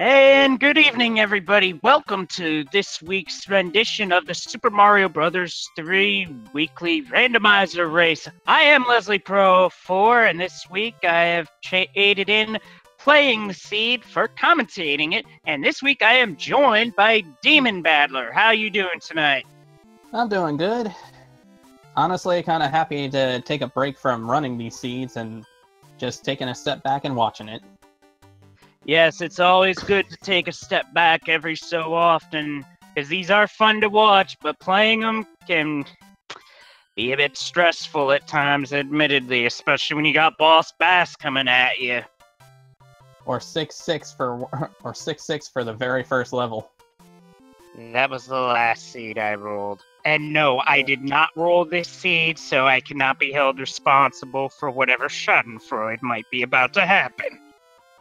And good evening, everybody. Welcome to this week's rendition of the Super Mario Bros. 3 weekly randomizer race. I am Leslie Pro 4, and this week I have aided in playing the seed for commentating it. And this week I am joined by Demon Battler. How you doing tonight? I'm doing good. Honestly, kind of happy to take a break from running these seeds and just taking a step back and watching it. Yes, it's always good to take a step back every so often, because these are fun to watch, but playing them can be a bit stressful at times, admittedly, especially when you got Boss Bass coming at you. Or 6-6 for the very first level. That was the last seed I rolled. And no, I did not roll this seed, so I cannot be held responsible for whatever schadenfreude might be about to happen.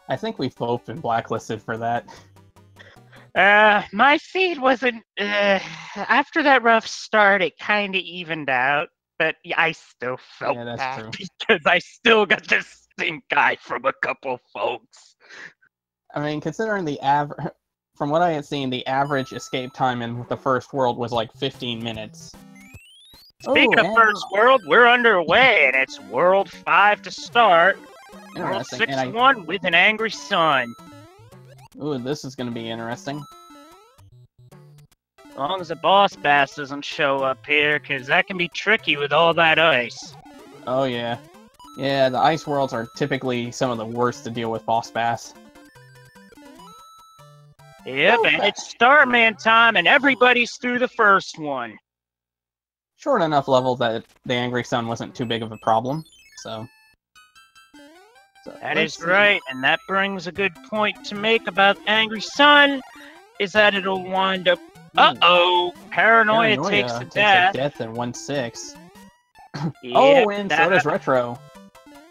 I think we've both been blacklisted for that. My seed wasn't, after that rough start, it kind of evened out, but I still felt bad because I still got this stink eye from a couple folks. I mean, considering the average, from what I had seen, the average escape time in the first world was like 15 minutes. Speaking of first world, we're underway, and it's World 5 to start. World 6-1 with an angry sun. Ooh, this is going to be interesting. As long as the Boss Bass doesn't show up here, because that can be tricky with all that ice. Oh, yeah. Yeah, the ice worlds are typically some of the worst to deal with Boss Bass. Yep, and it's Starman time, and everybody's through the first one. Short enough level that the Angry Sun wasn't too big of a problem, so that is right, and that brings a good point to make about Angry Sun, is that it'll wind up... Uh-oh! Paranoia takes a death. In 1-6. Yeah, oh, and so does Retro.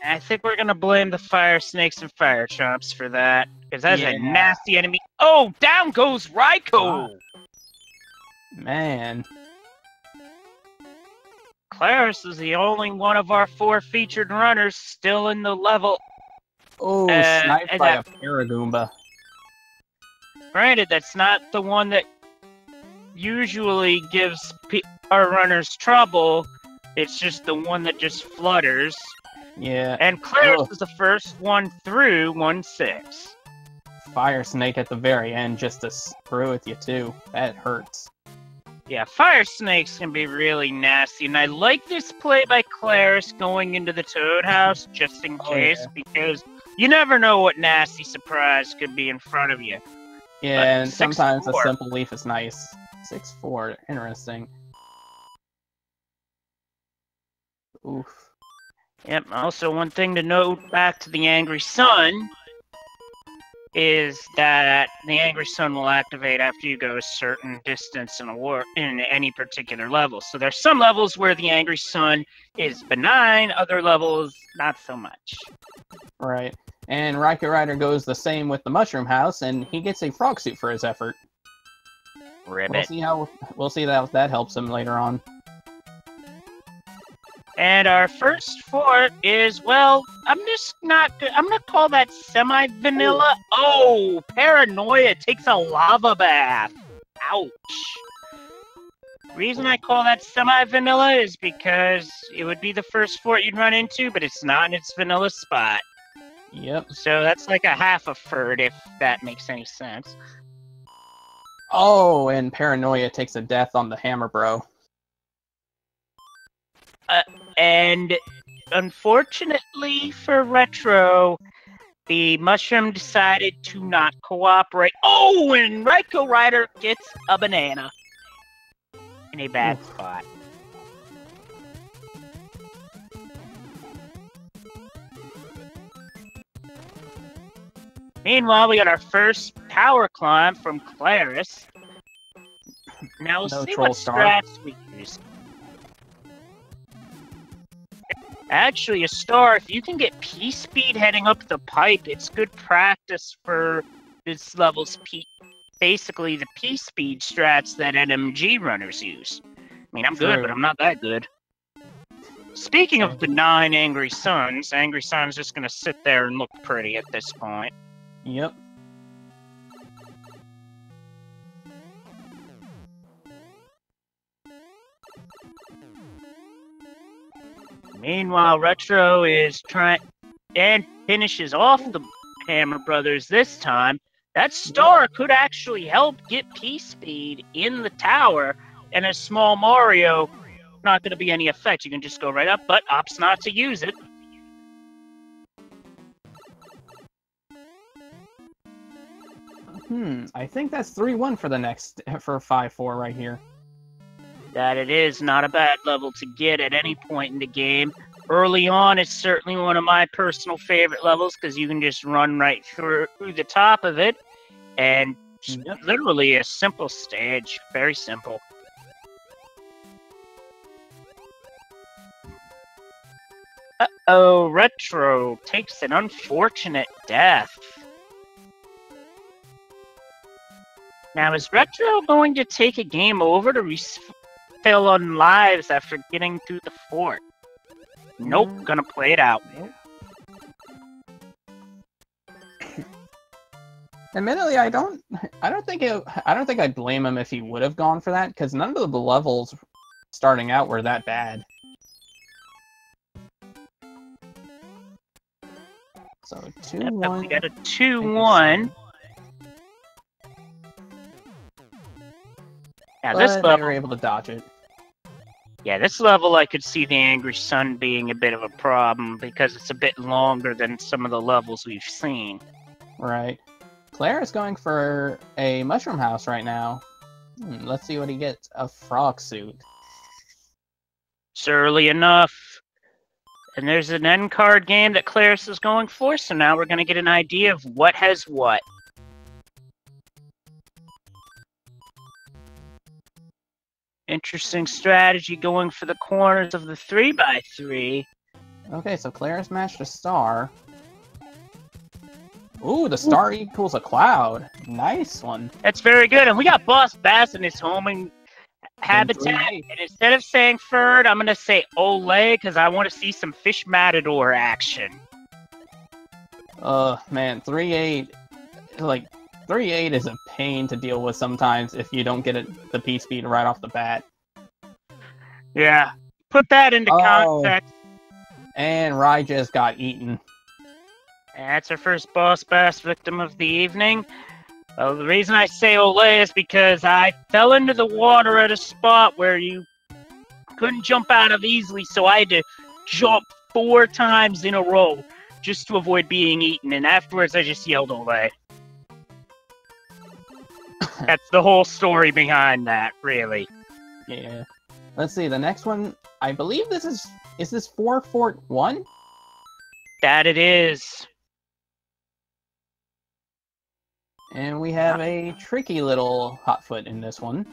I think we're gonna blame the Fire Snakes and Fire Chomps for that, because that's a nasty enemy. Oh, down goes Raikou! Man. Claris is the only one of our 4 featured runners still in the level. Oh, sniped by a Paragoomba. Granted, that's not the one that usually gives our runners trouble. It's just the one that just flutters. Yeah. And Claris is the first one through 1-6. Fire Snake at the very end just to screw with you, too. That hurts. Yeah, Fire Snakes can be really nasty, and I like this play by Claris going into the Toad House just in case, because you never know what nasty surprise could be in front of you. Yeah, and sometimes a simple leaf is nice. 6-4, interesting. Oof. Yep, also one thing to note back to the Angry Sun is that the Angry Sun will activate after you go a certain distance in any particular level. So there's some levels where the Angry Sun is benign, other levels not so much. Right. And Raikou Rider goes the same with the Mushroom House, and he gets a frog suit for his effort. Ribbit. We'll see how that helps him later on. And our first fort is, well, I'm gonna call that semi-vanilla. Oh, Paranoia takes a lava bath. Ouch. Reason I call that semi-vanilla is because it would be the first fort you'd run into, but it's not in its vanilla spot. Yep. So that's like a half a furt, if that makes any sense. Oh, and Paranoia takes a death on the Hammer Bro. And unfortunately for Retro, the Mushroom decided to not cooperate. Oh, and Raikou Rider gets a banana in a bad spot. Meanwhile, we got our first power climb from Claris. Now we'll see what strats we use. Actually, a star, if you can get P-Speed heading up the pipe, it's good practice for this level's basically the P-Speed strats that NMG runners use. I mean, I'm good, but I'm not that good. Speaking of benign Angry Sun's just gonna sit there and look pretty at this point. Yep. Meanwhile, Retro is trying and finishes off the Hammer Brothers this time. That star could actually help get P-Speed in the tower, and a small Mario, not going to be any effect. You can just go right up, but opts not to use it. I think that's 3-1 for the next, for 5-4 right here. That it is not a bad level to get at any point in the game. Early on, it's certainly one of my personal favorite levels because you can just run right through the top of it. And literally a simple stage. Very simple. Uh-oh, Retro takes an unfortunate death. Now, is Retro going to take a game over to refill on lives after getting through the fort? Nope, gonna play it out. Admittedly, I don't think I'd blame him if he would have gone for that, because none of the levels starting out were that bad. So 2-1. We got a 2-1. Now this level, they were able to dodge it. Yeah, this level I could see the Angry Sun being a bit of a problem because it's a bit longer than some of the levels we've seen. Right. Claire is going for a mushroom house right now. Let's see what he gets. A frog suit. It's early enough. And there's an end card game that Claris is going for, so now we're going to get an idea of what has what. Interesting strategy going for the corners of the 3x3. Okay, so Claris matched a star. Ooh, the star equals a cloud. Nice one. That's very good. And we got Boss Bass in his homing habitat. And instead of saying Ferd, I'm going to say Olay because I want to see some Fish Matador action. Man, 3-8. Like, 3-8 is a pain to deal with sometimes if you don't get the P-Speed right off the bat. Yeah. Put that into context. And Rai just got eaten. That's our first Boss Bass victim of the evening. Well, the reason I say Olay is because I fell into the water at a spot where you couldn't jump out of easily, so I had to jump 4 times in a row just to avoid being eaten, and afterwards I just yelled Olay. That's the whole story behind that, really. Yeah. Let's see, the next one, I believe this is this 4 Fort 1? That it is. And we have a tricky little Hotfoot in this one.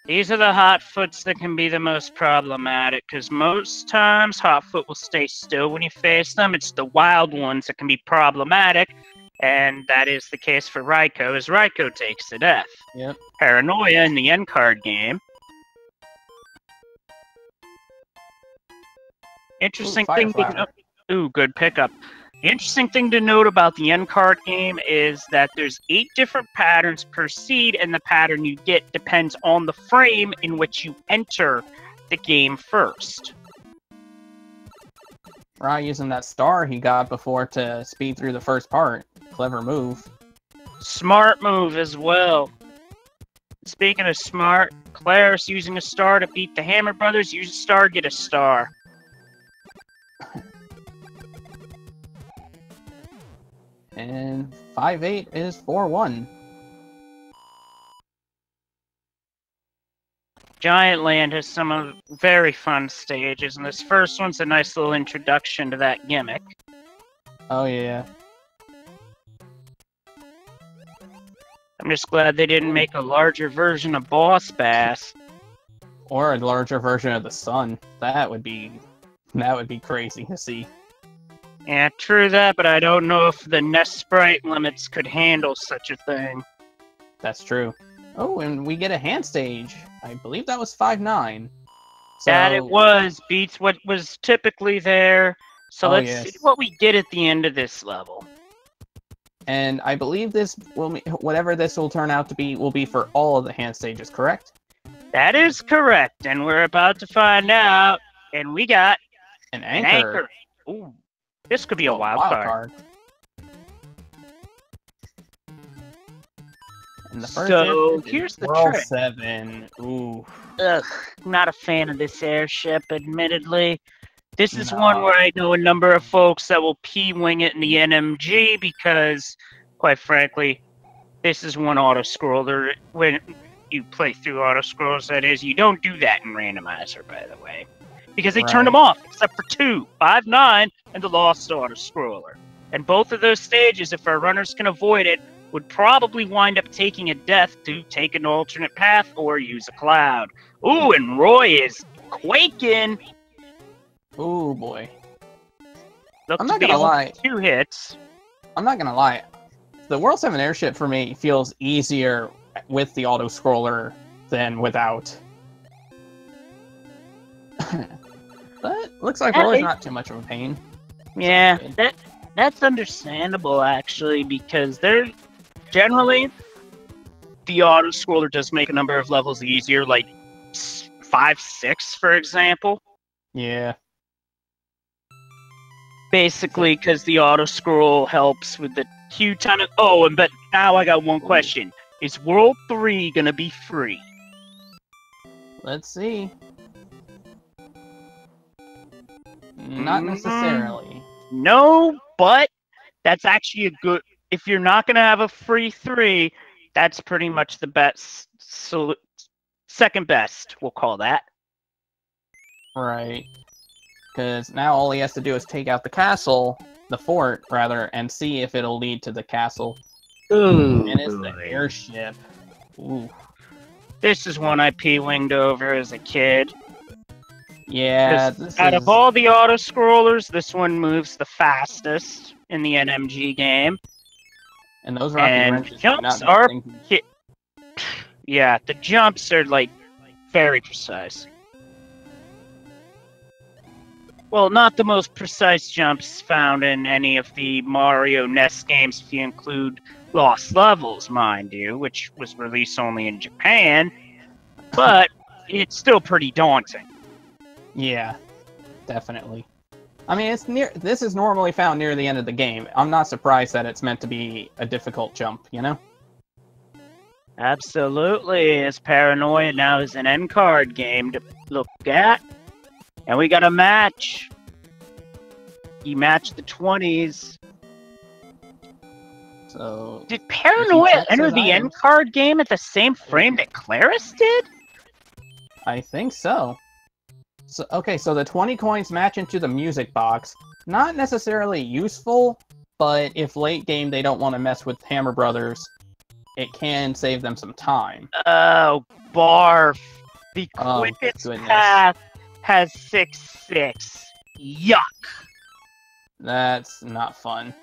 These are the Hotfoots that can be the most problematic, because most times Hotfoot will stay still when you face them. It's the wild ones that can be problematic, and that is the case for Raikou, as Raikou takes to death. Yep. Paranoia in the end card game. Interesting thing to note. Ooh, good pickup. The interesting thing to note about the end card game is that there's 8 different patterns per seed, and the pattern you get depends on the frame in which you enter the game first. Rai using that star he got before to speed through the first part. Clever move. Smart move as well. Speaking of smart, Claris using a star to beat the Hammer Brothers. Use a star, get a star. And 5-8 is 4-1. Giant Land has some of very fun stages, and this first one's a nice little introduction to that gimmick. Oh yeah. I'm just glad they didn't make a larger version of Boss Bass. Or a larger version of the Sun. That would be crazy to see. Yeah, true that, but I don't know if the Nest Sprite limits could handle such a thing. That's true. Oh, and we get a hand stage. I believe that was 5-9. So... That it was. Beats what was typically there. So let's see what we get at the end of this level. And I believe this will, whatever this will turn out to be, will be for all of the hand stages, correct? That is correct, and we're about to find out And we got An an anchor. anchor. Ooh, this could be a Oh, wild card. And the first So airship here's is the World trick. 7. Ooh. Ugh, not a fan of this airship, admittedly. This is No. one where I know a number of folks that will P-wing it in the NMG because, quite frankly, this is one auto-scroller. When you play through auto-scrolls, that is, you don't do that in Randomizer, by the way. Because they turned them off, except for 2, 5, 9, and the Lost auto-scroller. And both of those stages, if our runners can avoid it, would probably wind up taking a death to take an alternate path or use a cloud. Ooh, and Roy is quaking. Ooh, boy. Look I'm to not be gonna only lie. 2 hits. I'm not gonna lie. The World 7 airship for me feels easier with the auto scroller than without. But looks like Roy's not too much of a pain. Yeah, that's understandable actually, because they're generally the auto scroller does make a number of levels easier, like 5, 6, for example. Yeah. Basically, because the auto scroll helps with the queue time. Oh, but now I got one question: is World 3 gonna be free? Let's see. Not necessarily. No, but that's actually a good. If you're not gonna have a free 3, that's pretty much the best. So, second best, we'll call that. Right. Because now all he has to do is take out the castle, the fort, rather, and see if it'll lead to the castle. Ooh, and it's the airship. Ooh. This is one I P-winged over as a kid. Yeah, Out of all the auto-scrollers, this one moves the fastest in the NMG game. And those rocket wrenches jumps are... Yeah, the jumps are, like, very precise. Well, not the most precise jumps found in any of the Mario NES games, if you include Lost Levels, mind you, which was released only in Japan, but it's still pretty daunting. Yeah, definitely. I mean, this is normally found near the end of the game. I'm not surprised that it's meant to be a difficult jump, you know? Absolutely, as Paranoia now is an end card game to look at. And we got a match. He matched the 20s. So did Paranoia enter the end card game at the same frame that Claris did? I think so. So okay, so the 20 coins match into the music box. Not necessarily useful, but if late game they don't want to mess with Hammer Brothers, it can save them some time. Oh, barf. The quickest path has 6-6. Yuck. That's not fun.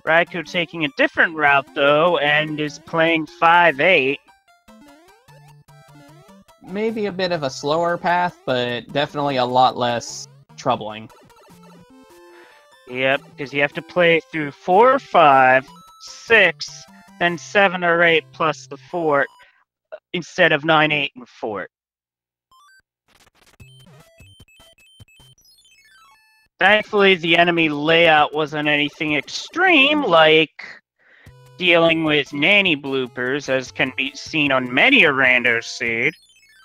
Raikou taking a different route, though, and is playing 5-8. Maybe a bit of a slower path, but definitely a lot less troubling. Yep, because you have to play through 4, 5, 6, then 7 or 8 plus the fort, instead of 9, 8, and fort. Thankfully, the enemy layout wasn't anything extreme, like dealing with nanny bloopers, as can be seen on many a rando seed.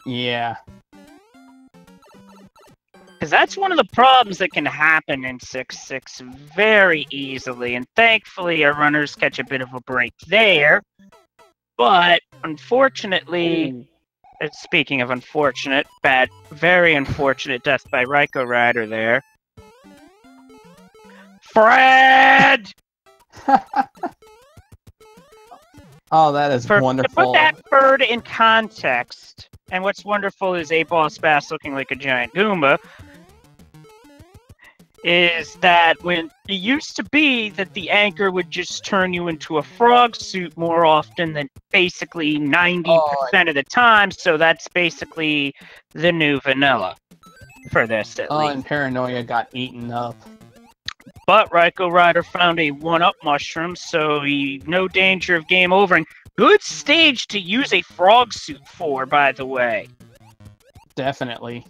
Yeah. Because that's one of the problems that can happen in 6-6 very easily, and thankfully our runners catch a bit of a break there. But, unfortunately, speaking of unfortunate, very unfortunate death by Raikou Rider there. Fred! Oh, that is wonderful. To put that bird in context, and what's wonderful is a boss bass looking like a giant Goomba, is that when it used to be that the anchor would just turn you into a frog suit more often than basically 90% of the time, so that's basically the new vanilla for this at least. And Paranoia got eaten up. But Raikou Rider found a 1-up mushroom, so no danger of game overing. Good stage to use a frog suit for, by the way. Definitely.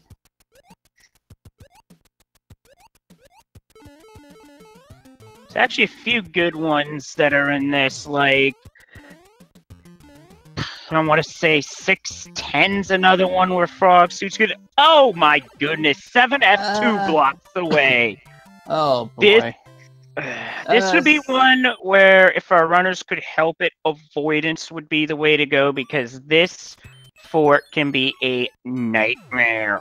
There's actually a few good ones that are in this, like, I want to say 610's another one where frog suits good. Oh my goodness, 7F2 blocks away. Oh boy. This would be one where if our runners could help it, avoidance would be the way to go, because this fort can be a nightmare.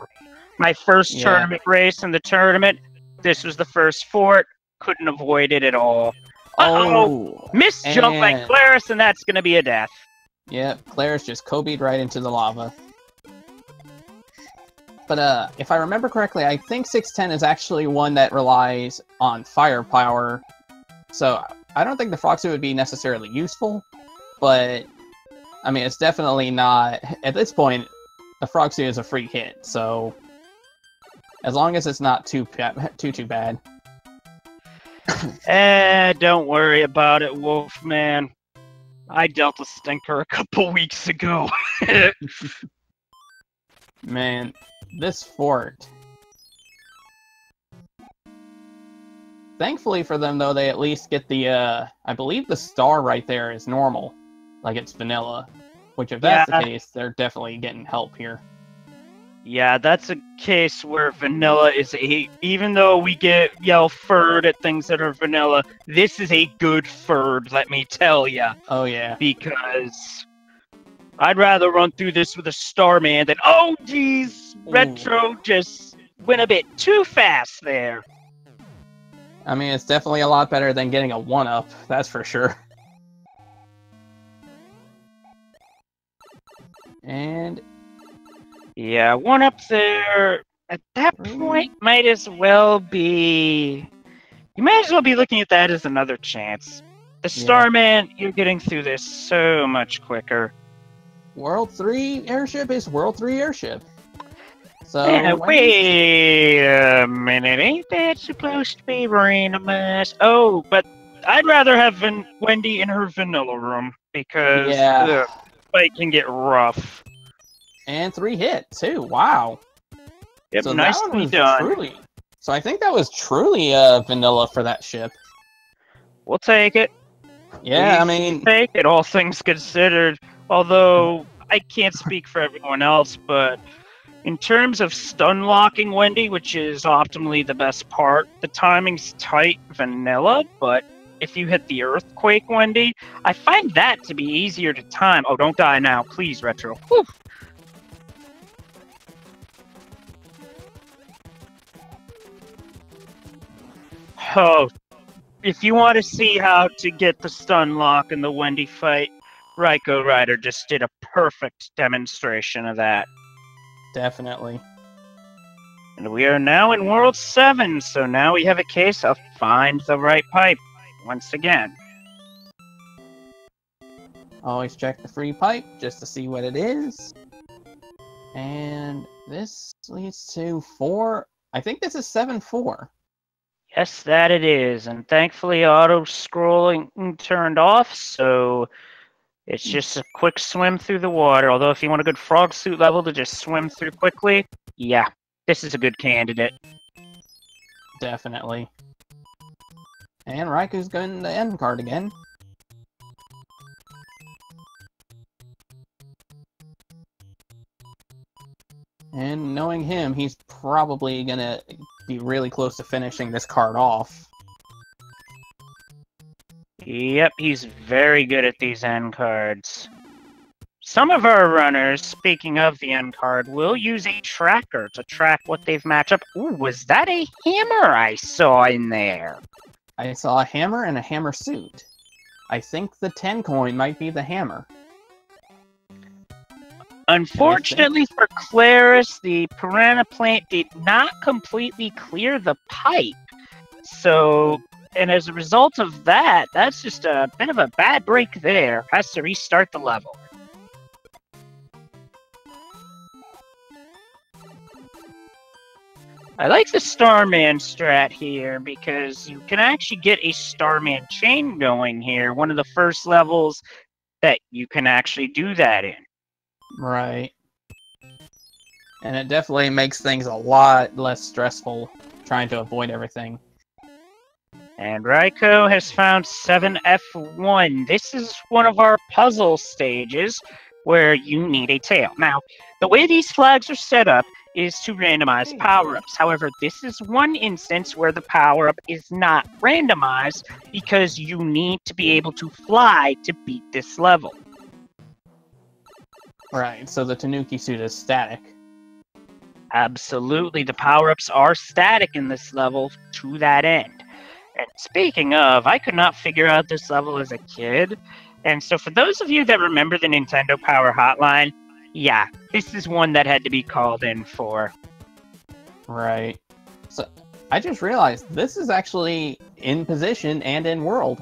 My first tournament race in the tournament, this was the first fort. Couldn't avoid it at all. Uh-oh! Missed jump by Claris, and that's going to be a death. Yep, Claris just Kobe'd right into the lava. But if I remember correctly, I think 610 is actually one that relies on firepower. So I don't think the frog suit would be necessarily useful, but I mean, it's definitely not, at this point, the frog suit is a free hit, so as long as it's not too bad. Don't worry about it, Wolfman. I dealt a stinker a couple weeks ago. Man, this fort. Thankfully for them, though, they at least get the, I believe the star right there is normal. Like it's vanilla. Which, if that's the case, they're definitely getting help here. Yeah, that's a case where vanilla is even though we yell furred at things that are vanilla, this is a good furred, let me tell ya. Oh yeah. Because I'd rather run through this with a Starman than, oh geez, Retro just went a bit too fast there. I mean, it's definitely a lot better than getting a 1-up, that's for sure. And yeah, 1-up there, at that point, might as well be... You might as well be looking at that as another chance. The Starman, you're getting through this so much quicker. World 3 airship is World 3 airship. So wait a minute, ain't that supposed to be randomized? Oh, but I'd rather have Wendy in her vanilla room, because the fight can get rough. And 3 hit, too. Wow. Yep, so nicely done. So I think that was truly vanilla for that ship. We'll take it. Yeah, I mean... take it, all things considered. Although, I can't speak for everyone else, but in terms of stun locking Wendy, which is optimally the best part, the timing's tight vanilla, but if you hit the Earthquake Wendy, I find that to be easier to time. Oh, don't die now, please, Retro. Whew. Oh, if you want to see how to get the stun lock in the Wendy fight, Ryko Rider just did a perfect demonstration of that. Definitely. And we are now in World 7, so now we have a case of find the right pipe once again. Always check the free pipe just to see what it is. And this leads to 4. I think this is 7-4. Yes, that it is. And thankfully auto-scrolling turned off, so it's just a quick swim through the water. Although if you want a good frog suit level to just swim through quickly, yeah, this is a good candidate. Definitely. And Raiku's going the end card again. And knowing him, he's probably gonna be really close to finishing this card off. Yep, he's very good at these end cards. Some of our runners, speaking of the end card, will use a tracker to track what they've matched up. Ooh, was that a hammer I saw in there? I saw a hammer and a hammer suit. I think the 10 coin might be the hammer. Unfortunately for Claris, the Piranha Plant did not completely clear the pipe. So, and as a result of that, that's just a bit of a bad break there. Has to restart the level. I like the Starman strat here because you can actually get a Starman chain going here. One of the first levels that you can actually do that in. Right. And it definitely makes things a lot less stressful trying to avoid everything. And Raiko has found 7F1. This is one of our puzzle stages where you need a tail. Now, the way these flags are set up is to randomize power-ups. However, this is one instance where the power-up is not randomized because you need to be able to fly to beat this level. Right, so the Tanuki suit is static. Absolutely, the power-ups are static in this level to that end. And speaking of, I could not figure out this level as a kid. And so for those of you that remember the Nintendo Power Hotline, yeah, this is one that had to be called in for. Right. So I just realized this is actually in position and in world.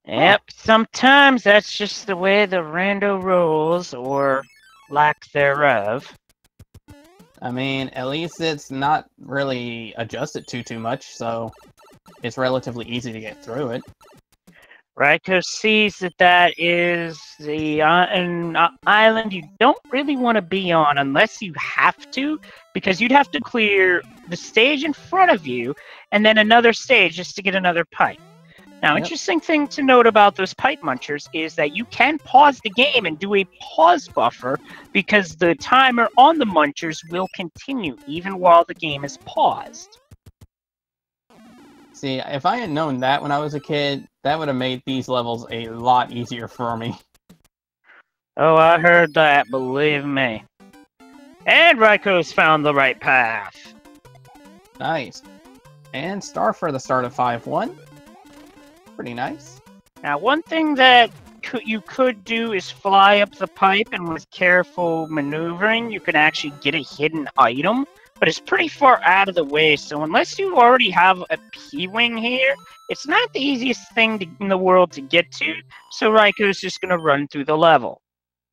Yep, sometimes that's just the way the rando rolls, or lack thereof. I mean, at least it's not really adjusted too much, so it's relatively easy to get through it. Raiko sees that is an island you don't really want to be on unless you have to, because you'd have to clear the stage in front of you, and then another stage just to get another pipe. Now, Interesting thing to note about those pipe munchers is that you can pause the game and do a pause buffer because the timer on the munchers will continue even while the game is paused. See, if I had known that when I was a kid, that would have made these levels a lot easier for me. Oh, I heard that, believe me. And Raiko's found the right path. Nice. And star for the start of 5-1. Pretty nice. Now, one thing that you could do is fly up the pipe, and with careful maneuvering, you can actually get a hidden item, but it's pretty far out of the way, so unless you already have a P-Wing here, it's not the easiest thing in the world to get to, so Raiko's just going to run through the level.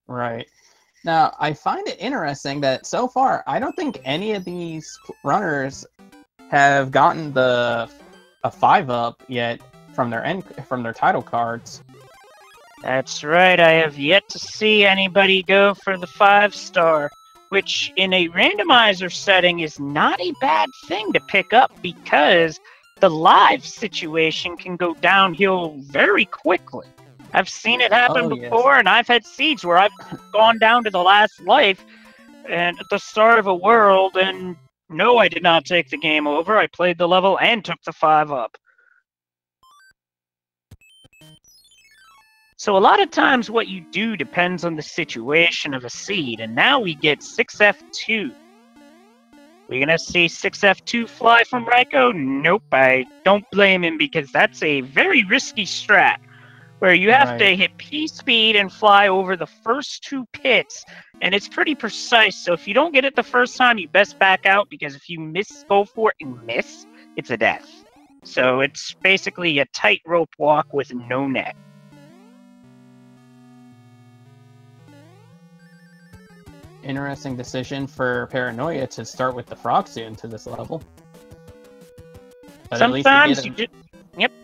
Right. Now, I find it interesting that so far, I don't think any of these runners have gotten a 5-up yet from their title cards. That's right, I have yet to see anybody go for the 5-star, which in a randomizer setting is not a bad thing to pick up because the live situation can go downhill very quickly. I've seen it happen before, and I've had seeds where I've gone down to the last life and at the start of a world, and no, I did not take the game over. I played the level and took the 5-up. So a lot of times what you do depends on the situation of a seed, and now we get 6F2. We're gonna see 6F2 fly from Raiko? Nope, I don't blame him because that's a very risky strat, where you have to hit P speed and fly over the first 2 pits, and it's pretty precise, so if you don't get it the first time, you best back out, because if you go for it and miss, it's a death. So it's basically a tightrope walk with no net. Interesting decision for Paranoia to start with the frog suit into this level. But sometimes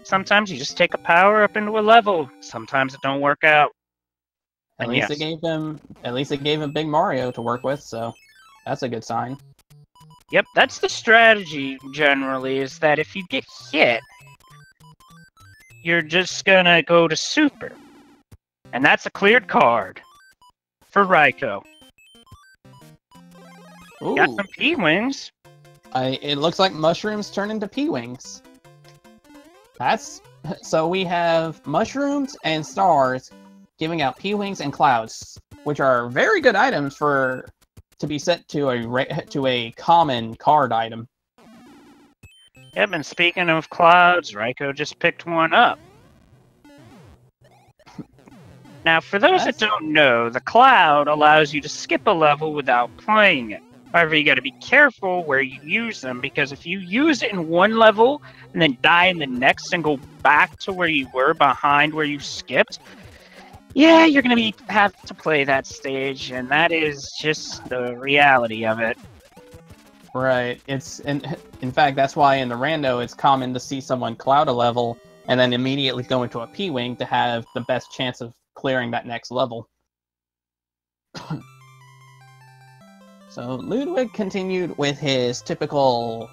sometimes you just take a power up into a level. Sometimes it don't work out. At least it gave him Big Mario to work with, so that's a good sign. Yep, that's the strategy generally, is that if you get hit, you're just gonna go to Super. And that's a cleared card for Raiko. Ooh. Got some P-Wings. It looks like mushrooms turn into P-Wings. So we have mushrooms and stars giving out P-Wings and clouds, which are very good items to be set to a common card item. Yep, and speaking of clouds, Raiko just picked one up. Now, for those that don't know, the cloud allows you to skip a level without playing it. However, you got to be careful where you use them, because if you use it in one level and then die in the next and go back to where you were behind where you skipped, yeah, you're going to have to play that stage, and that is just the reality of it. Right. In fact, that's why in the rando it's common to see someone cloud a level and then immediately go into a P-Wing to have the best chance of clearing that next level. So Ludwig continued with his typical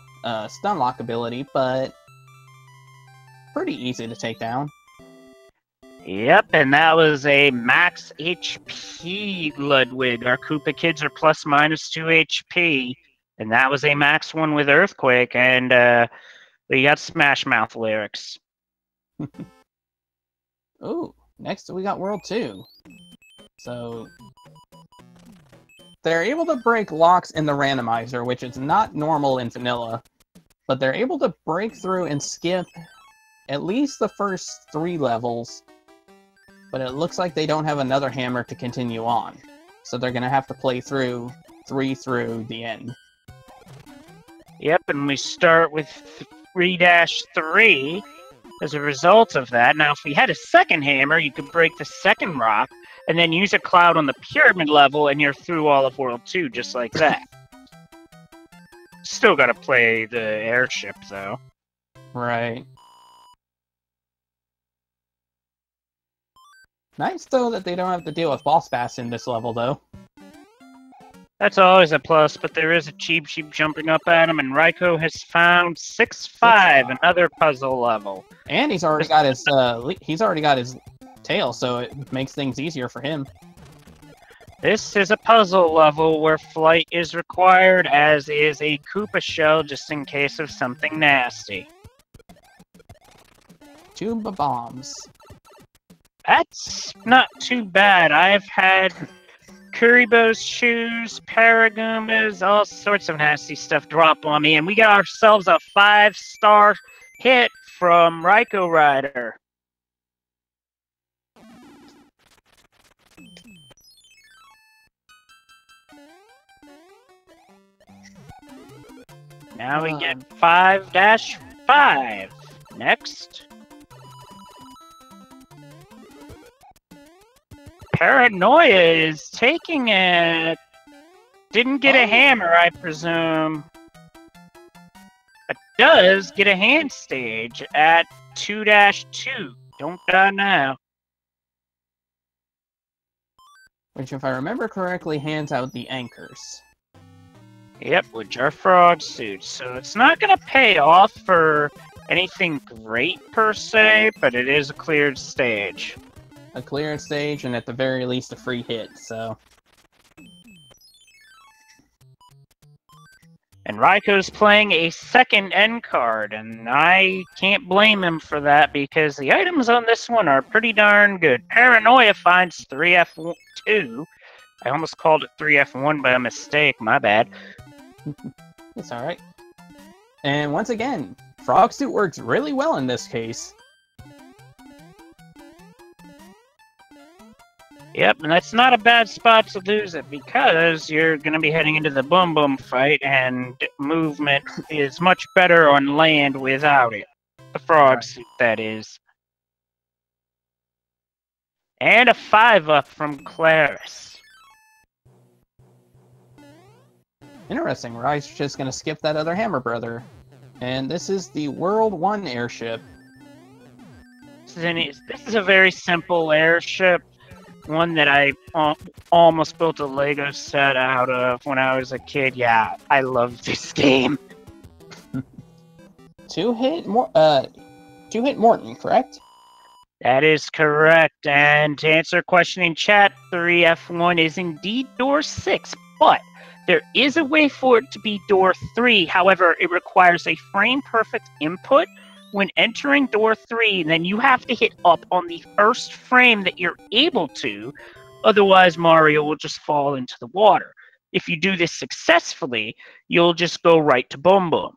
stun lock ability, but pretty easy to take down. Yep, and that was a max HP Ludwig. Our Koopa kids are plus minus 2 HP, and that was a max one with Earthquake, and we got Smash Mouth lyrics. Ooh, next we got World 2. So they're able to break locks in the randomizer, which is not normal in vanilla, but they're able to break through and skip at least the first 3 levels, but it looks like they don't have another hammer to continue on, so they're going to have to play through 3 through the end. Yep, and we start with 3-3 as a result of that. Now, if we had a second hammer, you could break the second rock, and then use a cloud on the pyramid level, and you're through all of World 2, just like that. Still gotta play the airship, though. Right. Nice, though, that they don't have to deal with boss bass in this level, though. That's always a plus, but there is a Cheep Cheep jumping up at him, and Raiko has found 6-5, another puzzle level. And he's already got his tail, so it makes things easier for him. This is a puzzle level where flight is required, as is a Koopa shell, just in case of something nasty. Tuba bombs. That's not too bad. I've had Kuribo's shoes, Paragoomas, all sorts of nasty stuff drop on me, and we got ourselves a 5-star hit from Raiko Rider. Now we get 5-5. Next. Paranoia is taking it. Didn't get a hammer, I presume. But does get a hand stage at 2-2. Don't die now. Which, if I remember correctly, hands out the anchors. Yep, which are frog suits. So it's not going to pay off for anything great per se, but it is a cleared stage. A cleared stage, and at the very least a free hit, so... And Raiko's playing a second end card, and I can't blame him for that, because the items on this one are pretty darn good. Paranoia finds 3F2. I almost called it 3F1 by a mistake, my bad. It's alright. And once again, Frog Suit works really well in this case. Yep, and that's not a bad spot to lose it, because you're going to be heading into the Boom Boom fight, and movement is much better on land without it. The Frog Suit, that is. And a 5-up from Claris. Interesting, Rai's just gonna skip that other Hammer Brother. And this is the World 1 airship. This is a very simple airship. One that I almost built a Lego set out of when I was a kid. Yeah, I love this game. Two-hit Morton, correct? That is correct. And to answer a question in chat, 3F1 is indeed door 6, but there is a way for it to be door 3. However, it requires a frame-perfect input when entering door 3. Then you have to hit up on the first frame that you're able to. Otherwise, Mario will just fall into the water. If you do this successfully, you'll just go right to Boom Boom.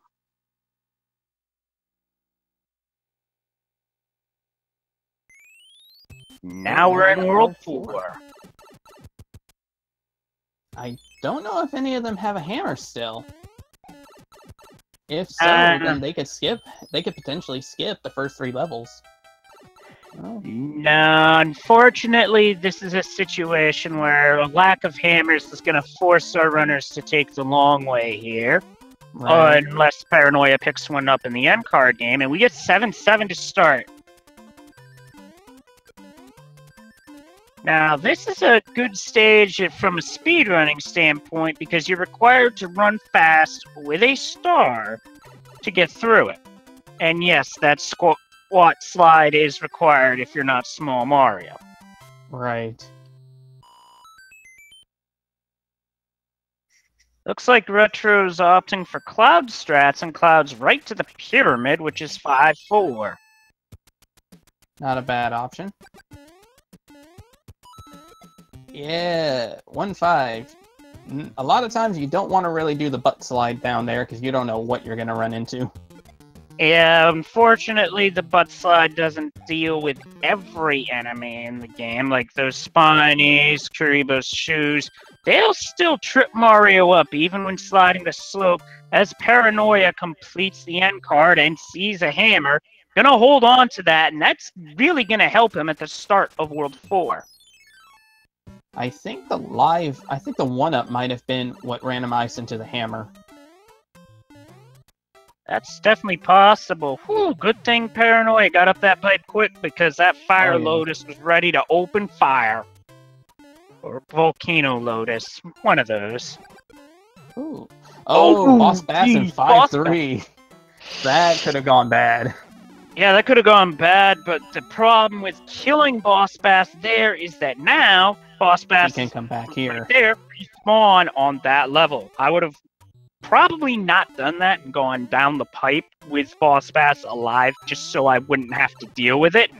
Now we're in World 4. I don't know if any of them have a hammer still. If so, then they could potentially skip the first 3 levels. Oh. No, unfortunately, this is a situation where a lack of hammers is going to force our runners to take the long way here. Right. Unless Paranoia picks one up in the end card game, and we get 7-7 to start. Now, this is a good stage from a speedrunning standpoint because you're required to run fast with a star to get through it. And yes, that squat slide is required if you're not Small Mario. Right. Looks like Retro's opting for Cloud strats, and Cloud's right to the pyramid, which is 5-4. Not a bad option. Yeah, 1-5. A lot of times you don't want to really do the butt slide down there because you don't know what you're going to run into. Yeah, unfortunately, the butt slide doesn't deal with every enemy in the game, like those Spinies, Kuribo's shoes. They'll still trip Mario up even when sliding the slope, as Paranoia completes the end card and sees a hammer. Gonna hold on to that, and that's really gonna help him at the start of World 4. I think the 1-up might have been what randomized into the hammer. That's definitely possible. Whew, good thing Paranoia got up that pipe quick because that Fire Lotus was ready to open fire. Or Volcano Lotus. One of those. Ooh. Oh, Boss Bass in 5-3. That could have gone bad. Yeah, that could have gone bad, but the problem with killing Boss Bass there is that now Boss Bass can come back here. Right there, respawn on that level. I would have probably not done that and gone down the pipe with Boss Bass alive just so I wouldn't have to deal with it.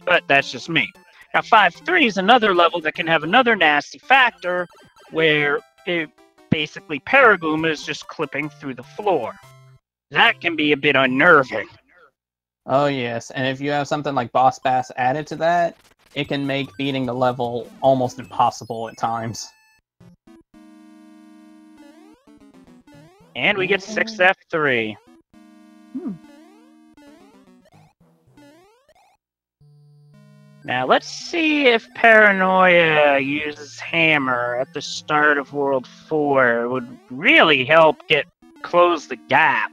But that's just me. Now, 5-3 is another level that can have another nasty factor where basically Paragoom is just clipping through the floor. That can be a bit unnerving. Oh, yes. And if you have something like Boss Bass added to that, it can make beating the level almost impossible at times. And we get 6F3. Now, let's see if Paranoia uses Hammer at the start of World 4. It would really help close the gap.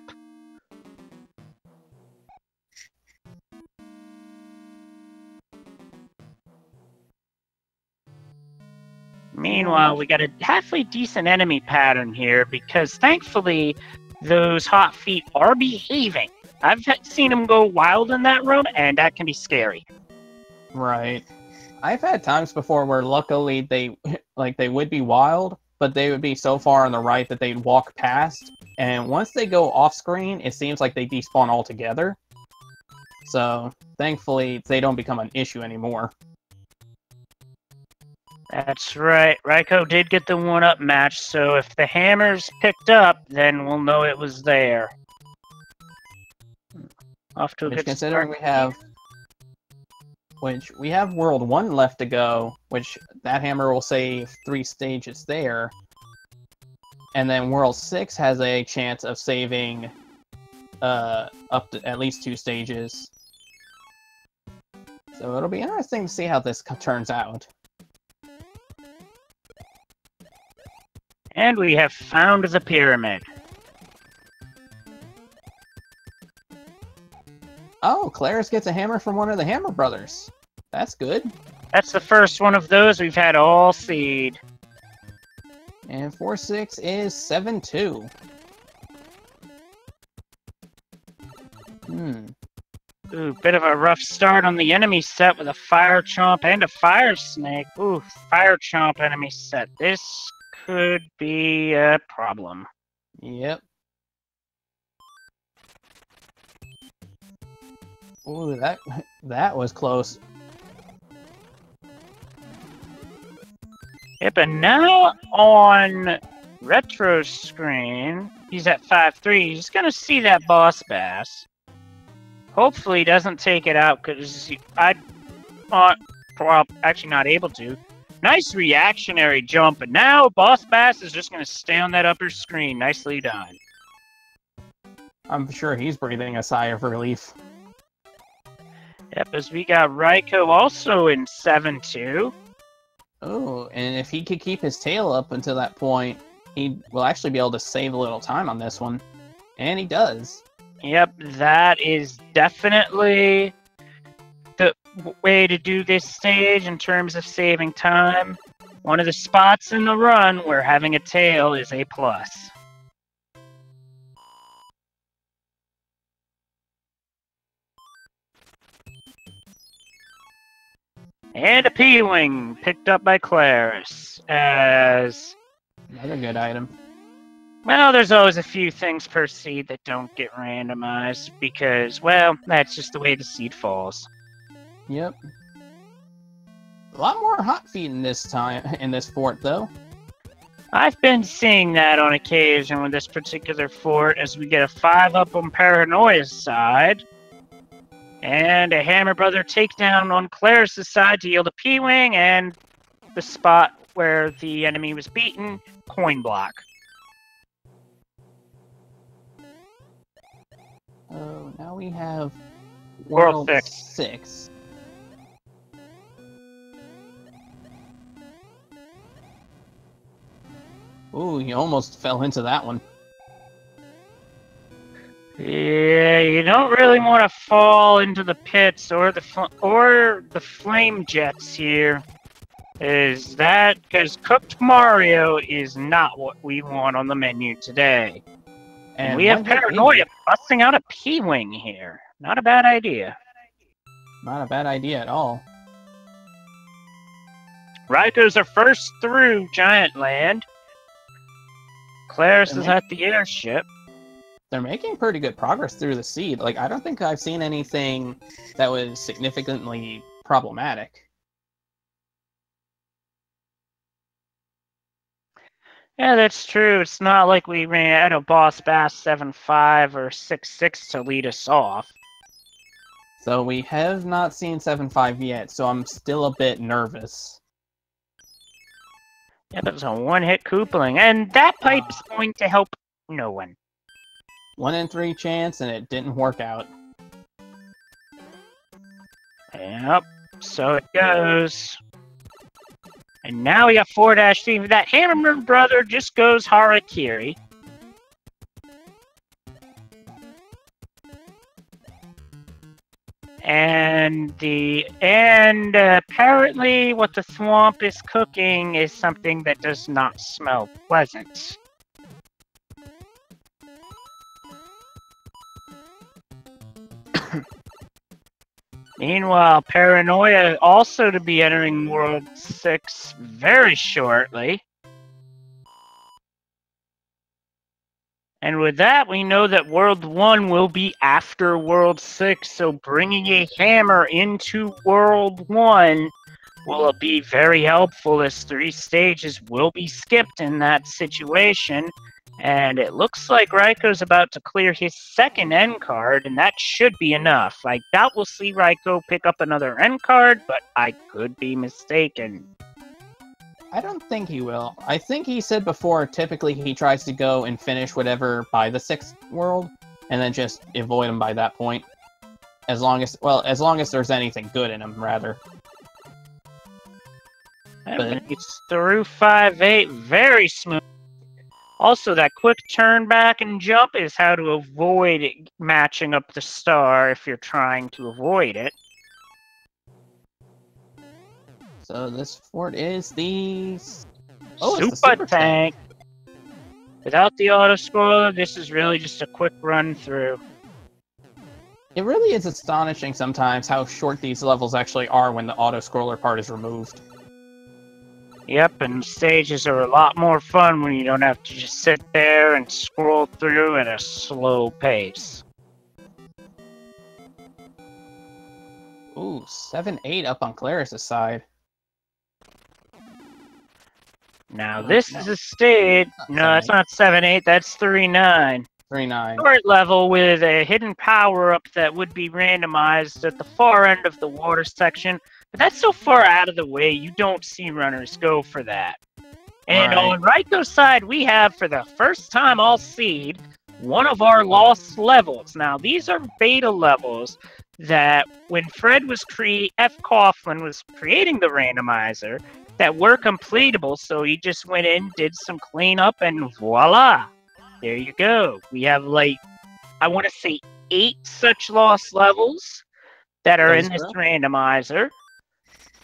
Meanwhile, we got a halfway decent enemy pattern here because thankfully those hot feet are behaving. I've seen them go wild in that room, and that can be scary. Right. I've had times before where luckily they would be wild, but they would be so far on the right that they'd walk past, and once they go off screen, it seems like they despawn altogether. So, thankfully, they don't become an issue anymore. That's right. Raiko did get the 1-up match, so if the hammer's picked up, then we'll know it was there. Off to a good considering start. we have World 1 left to go, which that hammer will save 3 stages there. And then World 6 has a chance of saving up to at least 2 stages. So it'll be interesting to see how this turns out. And we have found the pyramid. Oh, Claris gets a hammer from one of the Hammer Brothers. That's good. That's the first one of those we've had all seed. And 4-6 is 7-2. Ooh, bit of a rough start on the enemy set with a Fire Chomp and a Fire Snake. Ooh, Fire Chomp enemy set. This could be a problem. Yep. Ooh, that was close. Yep, and now on Retro's screen, he's at 5-3. He's gonna see that Boss Bass. Hopefully he doesn't take it out, because I'd actually not able to. Nice reactionary jump, and now Boss Bass is just gonna stay on that upper screen. Nicely done. I'm sure he's breathing a sigh of relief. Yep, as we got Raiko also in 7-2. Oh, and if he could keep his tail up until that point, he will actually be able to save a little time on this one. And he does. Yep, that is definitely way to do this stage in terms of saving time. One of the spots in the run where having a tail is a plus. And a P-Wing picked up by Claris as... Another good item. Well, there's always a few things per seed that don't get randomized because, well, that's just the way the seed falls. Yep. A lot more hot feet in this fort, though. I've been seeing that on occasion with this particular fort as we get a 5-up on Paranoia's side. And a Hammer Brother takedown on Claris' side to yield a P-Wing, and the spot where the enemy was beaten, coin block. Oh, now we have World 6. Ooh, you almost fell into that one. Yeah, you don't really want to fall into the pits or the flame jets here. Because cooked Mario is not what we want on the menu today. And we have Paranoia busting out a P-Wing here. Not a bad idea. Not a bad idea at all. Raiko's are first through Giant Land. Claris is at the airship. They're making pretty good progress through the seed. Like, I don't think I've seen anything that was significantly problematic. Yeah, that's true. It's not like we ran a boss bass 7-5 or 6-6 to lead us off. So we have not seen 7-5 yet, so I'm still a bit nervous. Yeah, that was a one-hit Koopaling, and that pipe's going to help no one. 1 in 3 chance, and it didn't work out. Yep, so it goes. And now we got 4-3. That Hammer Brother just goes Harakiri. And apparently what the swamp is cooking is something that does not smell pleasant. Meanwhile, Paranoia also to be entering World 6 very shortly. And with that, we know that World 1 will be after World 6, so bringing a hammer into World 1 will be very helpful as 3 stages will be skipped in that situation. And it looks like Raiko's about to clear his second end card, and that should be enough. I doubt we'll see Raiko pick up another end card, but I could be mistaken. I don't think he will. I think he said before, typically he tries to go and finish whatever by the 6th world, and then just avoid him by that point. As long as there's anything good in him, rather. But it's through 5-8, very smooth. Also, that quick turn back and jump is how to avoid matching up the star if you're trying to avoid it. So this fort is the... Super Tank! Without the auto-scroller, this is really just a quick run-through. It really is astonishing sometimes how short these levels actually are when the auto-scroller part is removed. Yep, and stages are a lot more fun when you don't have to just sit there and scroll through at a slow pace. Ooh, 7-8 up on Claris' side. Now this is a stage... No, that's not 7-8, that's 3-9. 3-9. Short level with a hidden power-up that would be randomized at the far end of the water section. But that's so far out of the way, you don't see runners go for that. And on Raiko's side, we have, for the first time all seed, one of our lost levels. Now, these are beta levels that when F. Coughlin was creating the randomizer, that were completable, so he just went in, did some cleanup, and voila! There you go. We have, like, I want to say 8 such lost levels that are That in is this correct. randomizer.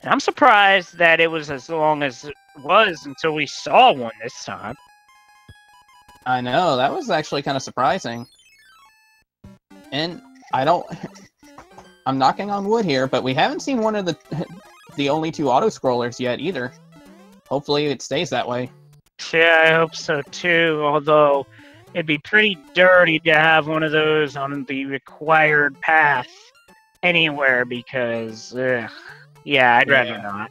And I'm surprised that it was as long as it was until we saw one this time. I know, that was actually kind of surprising. And I don't... I'm knocking on wood here, but we haven't seen one of the only two auto-scrollers yet either. Hopefully it stays that way. Yeah, I hope so too, although it'd be pretty dirty to have one of those on the required path anywhere because, yeah, I'd rather not.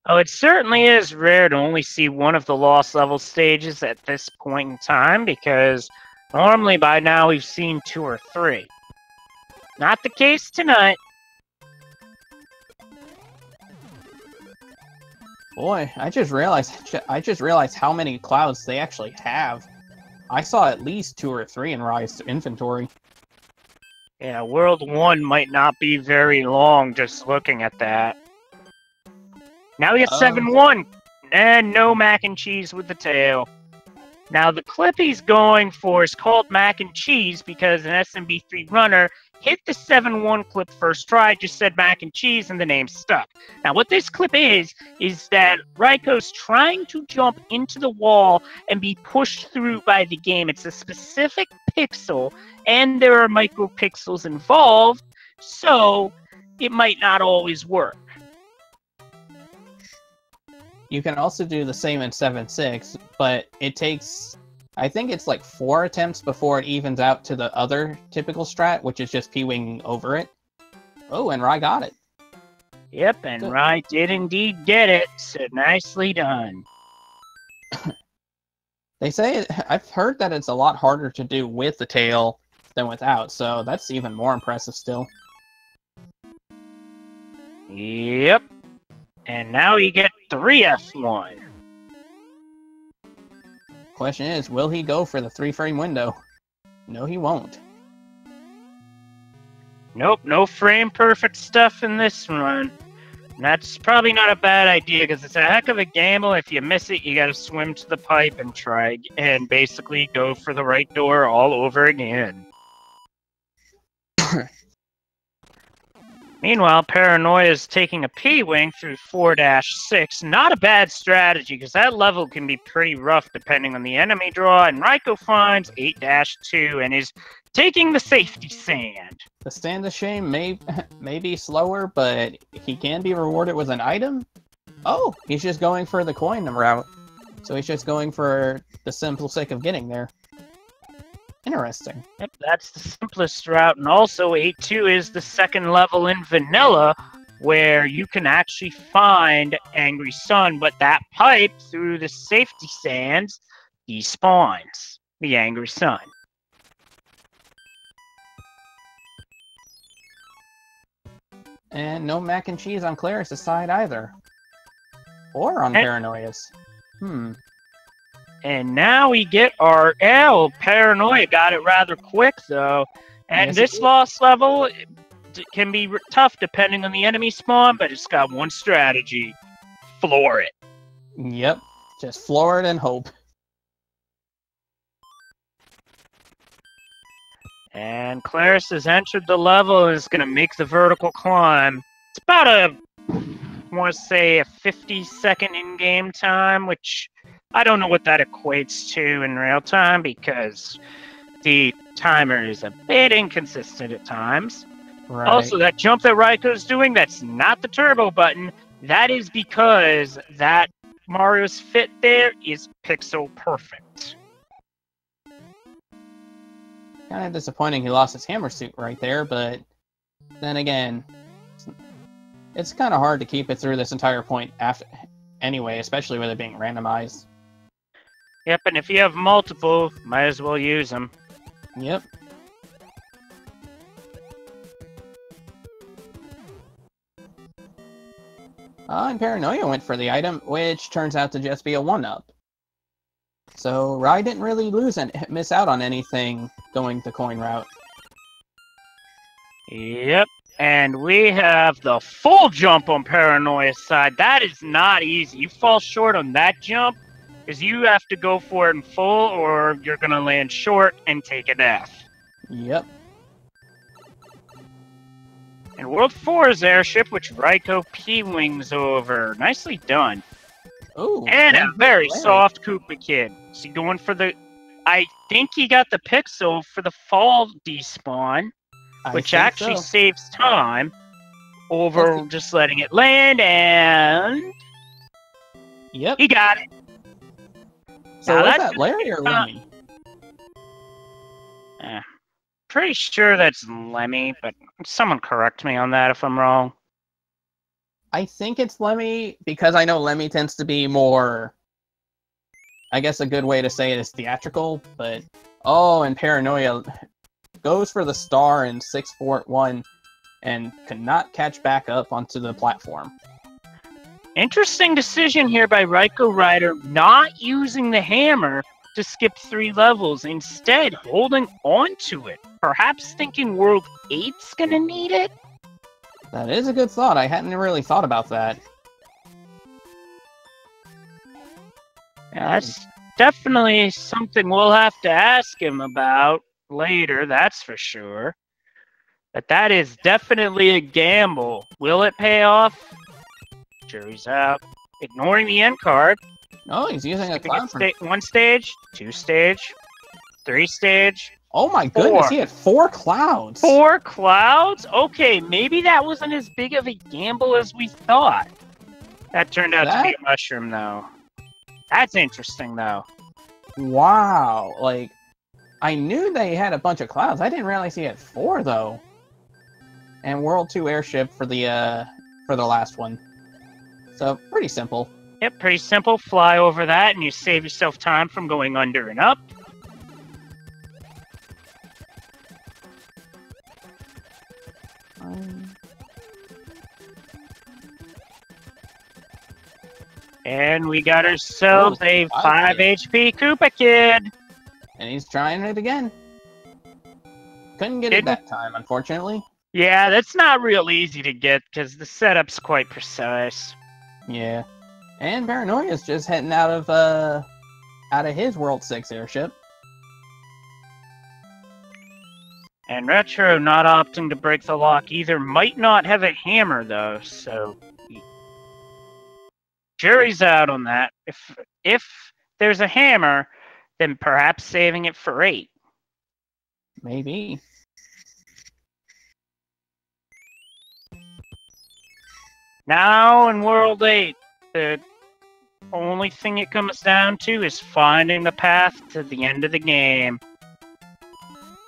Oh, it certainly is rare to only see one of the lost level stages at this point in time because normally by now we've seen 2 or 3. Not the case tonight. Boy, I just realized how many clouds they actually have. I saw at least 2 or 3 in Rise inventory. Yeah, World 1 might not be very long just looking at that. Now we got 7-1, and no mac and cheese with the tail. Now the clip he's going for is called mac and cheese because an SMB3 runner hit the 7-1 clip first try, just said mac and cheese, and the name stuck. Now what this clip is that Raiko's trying to jump into the wall and be pushed through by the game. It's a specific pixel, and there are micropixels involved, so it might not always work. You can also do the same in 7-6, but it takes... I think it's like 4 attempts before it evens out to the other typical strat, which is just P-winging over it. Oh, and Rai got it. Yep, and Rai did indeed get it, so nicely done. They say... I've heard that it's a lot harder to do with the tail than without, so that's even more impressive still. Yep. And now you get 3F1. Question is, will he go for the 3-frame window? No, he won't. Nope, no frame perfect stuff in this run. And that's probably not a bad idea, because it's a heck of a gamble. If you miss it, you gotta swim to the pipe and try and basically go for the right door all over again. Meanwhile, Paranoia is taking a P-Wing through 4-6. Not a bad strategy, because that level can be pretty rough depending on the enemy draw, and Raiko finds 8-2 and is taking the safety sand. The stand of shame may be slower, but he can be rewarded with an item? Oh, he's just going for the coin route. So he's just going for the simple sake of getting there. Interesting. Yep, that's the simplest route, and also 8-2 is the second level in vanilla, where you can actually find Angry Sun, but that pipe through the safety sands despawns the Angry Sun. And no mac and cheese on Claris's side either. Or on Paranoia's. And now we get our... Oh, Paranoia got it rather quick, though. And yes, this lost level can be tough depending on the enemy spawn, but it's got one strategy. Floor it. Yep. Just floor it and hope. And Claris has entered the level and is going to make the vertical climb. It's about I want to say a 50-second in-game time, which I don't know what that equates to in real time because the timer is a bit inconsistent at times. Right. Also, that jump that Raiko's doing, that's not the turbo button. That is because that Mario's fit there is pixel perfect. Kind of disappointing he lost his hammer suit right there, but then again, it's kind of hard to keep it through this entire point after anyway, especially with it being randomized. Yep, and if you have multiple, might as well use them. Yep. And Paranoia went for the item, which turns out to just be a 1-up. So Rai didn't really lose and miss out on anything going the coin route. Yep, and we have the full jump on Paranoia's side. That is not easy. You fall short on that jump, Because you have to go for it in full, or you're going to land short and take a death. Yep. And World 4's airship, which Raiko P-wings over. Nicely done. Ooh, And a very Larry. soft Koopa Kid. Is he going for the... I think he got the pixel for the fall despawn, which actually saves time over just letting it land, and... Yep. He got it. So is that Larry or Lemmy? Pretty sure that's Lemmy, but someone correct me on that if I'm wrong. I think it's Lemmy, because I know Lemmy tends to be more... I guess a good way to say it is theatrical, but... Oh, and Paranoia goes for the star in 641 and cannot catch back up onto the platform. Interesting decision here by Raiko Rider, not using the hammer to skip 3 levels, instead holding on to it. Perhaps thinking World 8's gonna need it? That is a good thought. I hadn't really thought about that. Yeah, that's definitely something we'll have to ask him about later, that's for sure. But that is definitely a gamble. Will it pay off? Jury's out. Ignoring the end card. Oh, he's using a cloud for... 1 stage, 2 stage, 3 stage. Oh my goodness, he had 4 clouds! 4 clouds? Okay, maybe that wasn't as big of a gamble as we thought. That turned out to be a mushroom, though. That's interesting, though. Wow, like, I knew they had a bunch of clouds. I didn't realize he had 4, though. And World 2 airship for the last one. So, pretty simple. Yep, pretty simple. Fly over that, and you save yourself time from going under and up. And we got ourselves a 5 HP Koopa Kid. And he's trying it again. Couldn't get it that time, unfortunately. Yeah, that's not real easy to get, because the setup's quite precise. Yeah. And Paranoia's just heading out of his World 6 airship. And Retro not opting to break the lock either. Might not have a hammer, though, so... Jury's out on that. If there's a hammer, then perhaps saving it for 8. Maybe. Now in World 8, the only thing it comes down to is finding the path to the end of the game.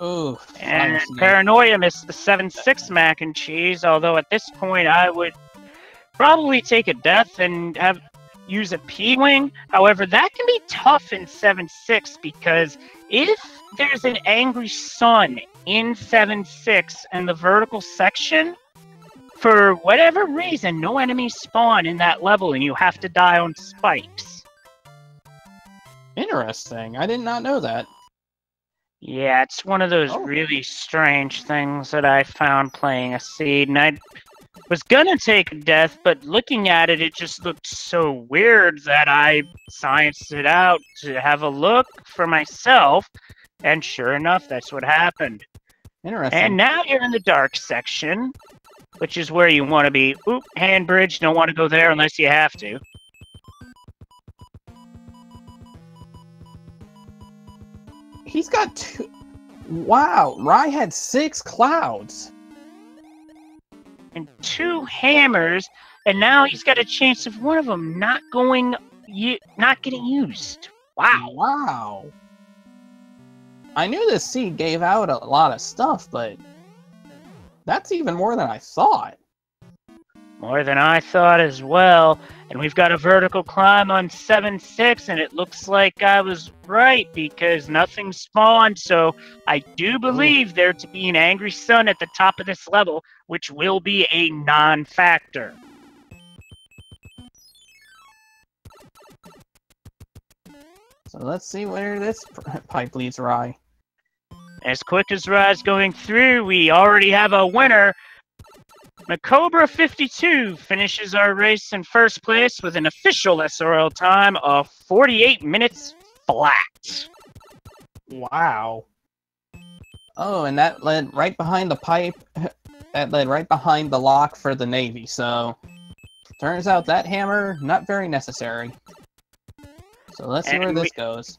Ooh, and Paranoia missed the 7-6 mac and cheese, although at this point I would probably take a death and use a P-Wing. However, that can be tough in 7-6 because if there's an angry sun in 7-6 and the vertical section, for whatever reason, no enemies spawn in that level and you have to die on spikes. Interesting. I did not know that. Yeah, it's one of those really strange things that I found playing a seed, and I was gonna take a death, but looking at it, it just looked so weird that I scienced it out to have a look for myself, and sure enough, that's what happened. Interesting. And now you're in the dark section, which is where you want to be. Oop, hand bridge, don't want to go there unless you have to. He's got 2... Wow, Rai had 6 clouds. And 2 hammers, and now he's got a chance of one of them not getting used. Wow. Wow. I knew this seed gave out a lot of stuff, but that's even more than I thought. More than I thought as well. And we've got a vertical climb on 7-6, and it looks like I was right because nothing spawned. So I do believe there to be an angry sun at the top of this level, which will be a non-factor. So let's see where this pipe leads Rai. As quick as Rai's going through, we already have a winner. Macobra 52 finishes our race in first place with an official SRL time of 48 minutes flat. Wow. Oh, and that led right behind the pipe. That led right behind the lock for the Navy, so... Turns out that hammer, not very necessary. So let's see where this goes.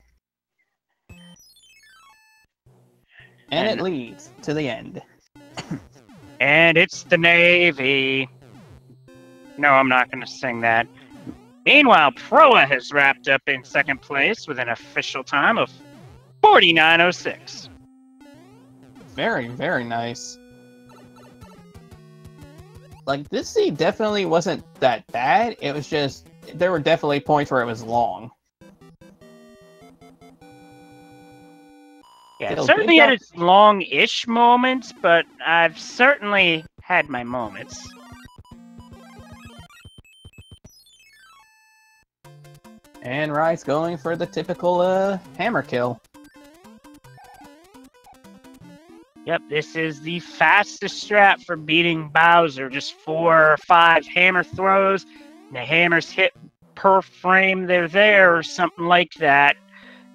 And it leads to the end. And it's the Navy. No, I'm not going to sing that. Meanwhile, Proa has wrapped up in second place with an official time of 49:06. Very, very nice. Like, this seed definitely wasn't that bad. It was just, there were definitely points where it was long. Yeah, it certainly had its long-ish moments, but I've certainly had my moments. And Rye's going for the typical hammer kill. Yep, this is the fastest strat for beating Bowser. Just 4 or 5 hammer throws, and the hammers hit per frame they're there, or something like that.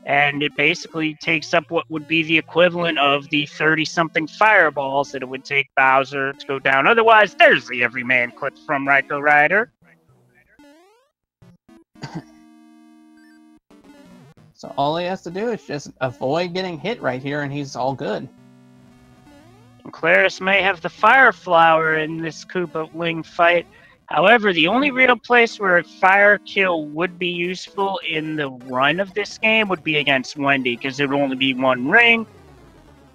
And it basically takes up what would be the equivalent of the 30-something fireballs that it would take Bowser to go down. Otherwise, there's the everyman clip from Ryko Rider. So all he has to do is just avoid getting hit right here, and he's all good. And Claris may have the Fire Flower in this Koopa Ling fight. However, the only real place where a fire kill would be useful in the run of this game would be against Wendy, because there would only be one ring.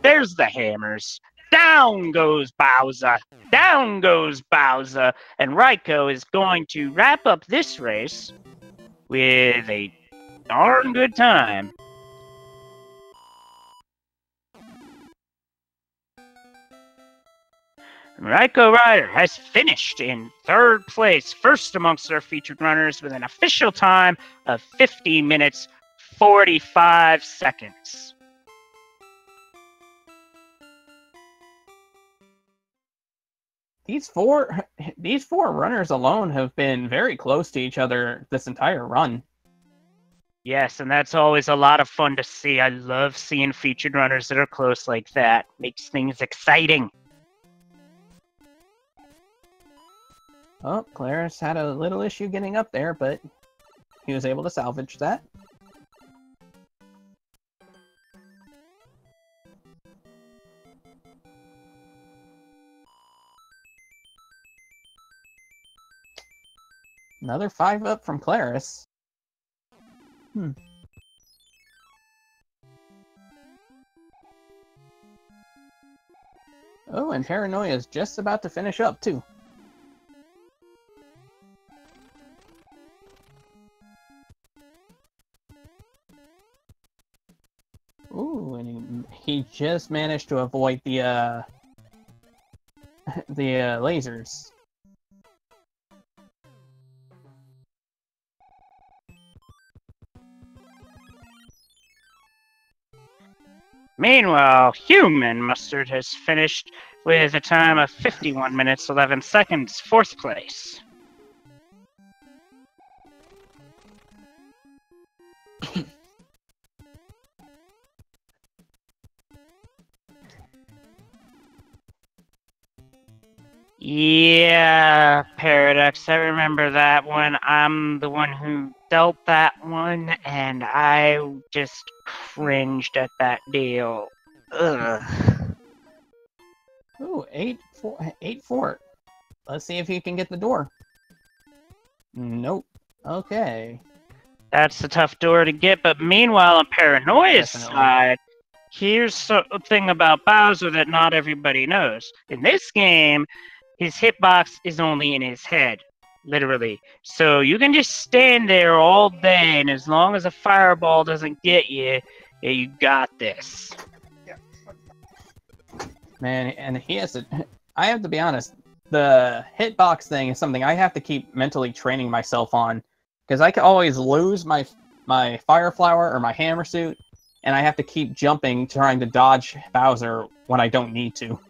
There's the hammers. Down goes Bowser. Down goes Bowser. And Ryko is going to wrap up this race with a darn good time. Ryko Rider has finished in third place, first amongst our featured runners, with an official time of 50 minutes, 45 seconds. These four runners alone have been very close to each other this entire run. Yes, and that's always a lot of fun to see. I love seeing featured runners that are close like that. Makes things exciting. Oh, Claris had a little issue getting up there, but he was able to salvage that. Another 5 up from Claris. Oh, and Paranoia is just about to finish up, too. Ooh, and he just managed to avoid the lasers. Meanwhile, Human Mustard has finished with a time of 51 minutes, 11 seconds, fourth place. Yeah, Paradox, I remember that one. I'm the one who dealt that one, and I just cringed at that deal. Ugh. Ooh, 8-4. Let's see if you can get the door. Nope. Okay. That's a tough door to get, but meanwhile, on Paranoia's side, here's something about Bowser that not everybody knows. In this game, his hitbox is only in his head, literally. So you can just stand there all day, and as long as a fireball doesn't get you, yeah, you got this. Man, and he has to... I have to be honest, the hitbox thing is something I have to keep mentally training myself on, because I can always lose my Fire Flower or my Hammer Suit, and I have to keep jumping, trying to dodge Bowser when I don't need to.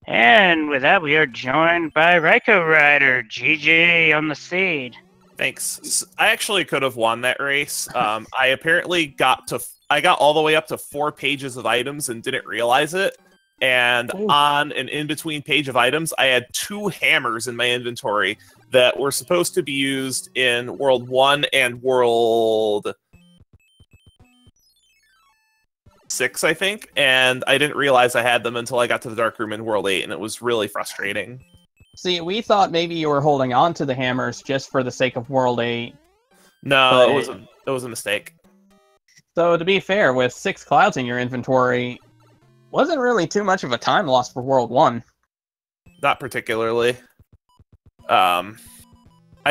And with that, we are joined by Ryko Rider, GG on the seed. Thanks. I actually could have won that race. I apparently got all the way up to 4 pages of items and didn't realize it. And on an in-between page of items, I had 2 hammers in my inventory that were supposed to be used in World 1 and World 6, I think. And I didn't realize I had them until I got to the Dark Room in World 8, and it was really frustrating. See, we thought maybe you were holding on to the hammers just for the sake of World 8. No, it was a mistake. So to be fair, with 6 clouds in your inventory, wasn't really too much of a time loss for World 1. Not particularly. I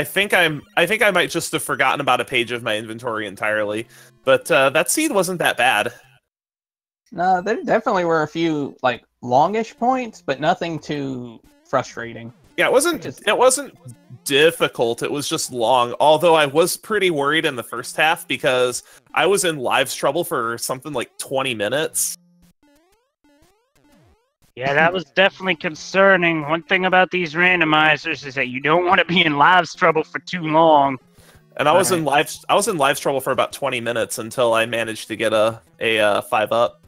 think I might just have forgotten about a page of my inventory entirely. But that seed wasn't that bad. No, there definitely were a few like longish points, but nothing too frustrating. Yeah, it wasn't difficult, it was just long. Although I was pretty worried in the first half because I was in lives trouble for something like 20 minutes. Yeah, that was definitely concerning. One thing about these randomizers is that you don't want to be in lives trouble for too long. And I was in lives trouble for about 20 minutes until I managed to get a 5-up.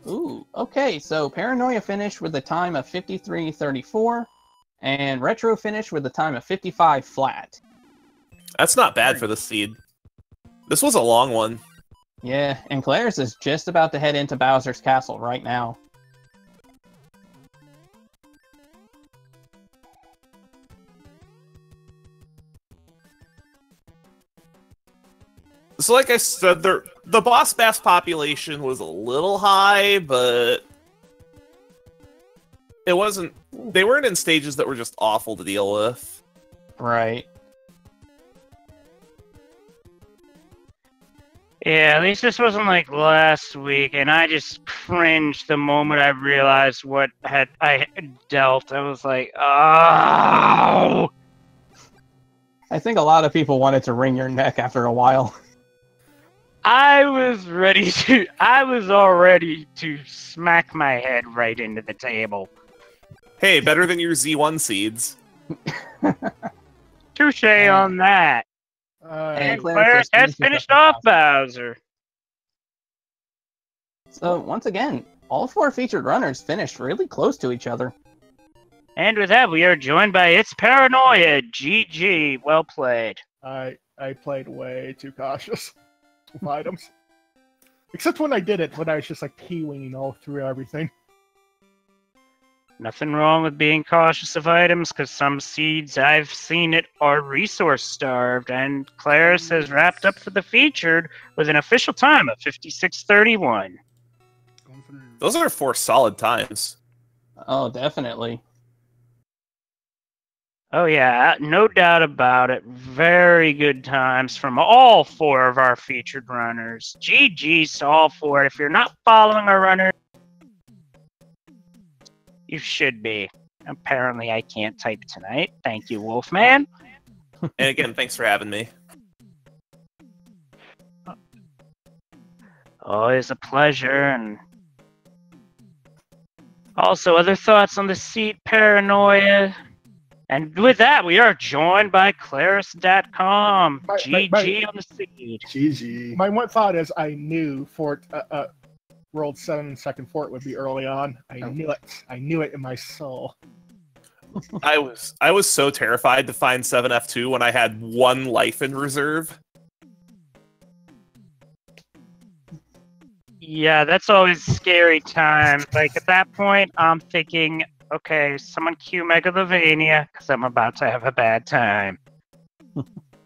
Ooh, okay, so Paranoia finished with a time of 53.34, and Retro finished with a time of 55 flat. That's not bad for the seed. This was a long one. Yeah, and Claris is just about to head into Bowser's Castle right now. So like I said, the boss bass population was a little high, but it wasn't. They weren't in stages that were just awful to deal with. Right. Yeah, at least this wasn't like last week, and I just cringed the moment I realized what I had dealt. I was like, oh! I think a lot of people wanted to wring your neck after a while. I was already to smack my head right into the table. Hey, better than your Z1 seeds. Touche on that. And Claire has finished off Bowser. So, once again, all 4 featured runners finished really close to each other. And with that, we are joined by It's Paranoia. GG. Well played. I played way too cautious with items. Except when I did it, when I was just like P-winging all through everything. Nothing wrong with being cautious of items, because some seeds, I've seen it, are resource-starved, and Claris has wrapped up for the featured with an official time of 56:31. Those are 4 solid times. Oh, definitely. Oh yeah, no doubt about it. Very good times from all 4 of our featured runners. GG's to all 4. If you're not following our runner, you should be. Apparently I can't type tonight. Thank you, Wolfman. And again, thanks for having me. Always a pleasure. And also, other thoughts on the seat Paranoia? And with that, we are joined by Claris.com. GG on the seed. GG. My one thought is I knew Fort World 7 second fort would be early on. I knew it. I knew it in my soul. I was so terrified to find 7F2 when I had 1 life in reserve. Yeah, that's always a scary time. Like, at that point, I'm thinking, okay, someone cue Megalovania, because I'm about to have a bad time.